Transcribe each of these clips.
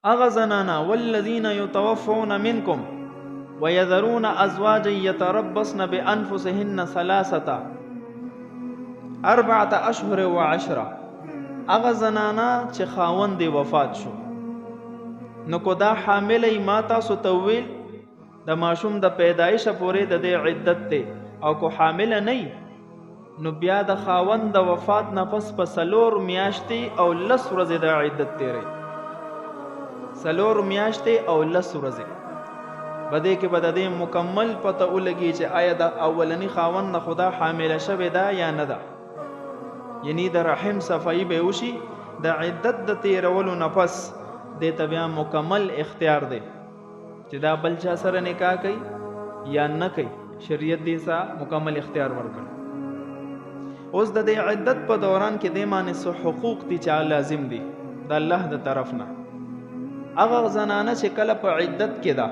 اغه زنانا والذین یتوفون منکم ويذرون ازواجا يتربصن بانفسهن 4 اشهر و10. اغه زنانا چې خاوند دی وفات شو نو کو دا حامل ما تاسو ته ویل د ماشوم د پیدایش پورې د دې عدت ته او کو حامل نه نو بیا د خاوند د وفات نه پس په 4 میاشتې او 10 ورځې د عدت تیرې 4 میاشتې او 10 ورځې بده کې بد دې مکمل پته ولګي چې آیا د اولنی خاوند نه خدا حامل شوه دا یا نه ده یعنی د رحم صفائی به وشي د عدت د تیرولو نه پس د بیا مکمل اختیار دی چې دا بل چا سره نکاح کوي یا نه کوي شریعت دې سا مکمل اختیار ورکړ اوس د دې عدت په دوران کې د معنی سو حقوق دي چې لازم دي د الله د طرف نه هغه زنانه چې کله په عدت کې ده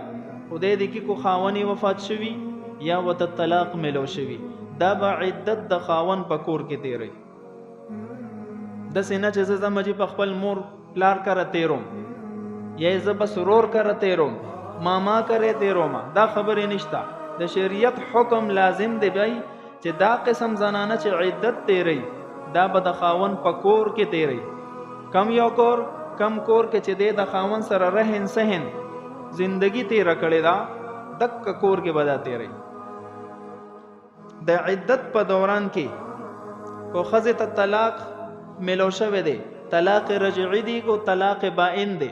او د دې کې کو خاوني وفات شوی یا وت طلاق ملو شوی دا به عدت د خاون په کور کې تیری د سینه چې زمجي په خپل مور پلار کرا تیروم یا زب سرور کرا تیروم ماما کرے تیروم دا خبرې نشتا د شریعت حکم لازم دی بای چې دا قسم زنانه چې عدت تیری دا به د خاون په کور کې تیری کم یو کور کم کور کې چې د خاون سره رهن سهن زندگی تیر کړي دا دک کور کې بدا تیری د عدت په دوران کې کو خزه ته طلاق ملو شوه دی طلاق رجعی دی کو طلاق بائن دی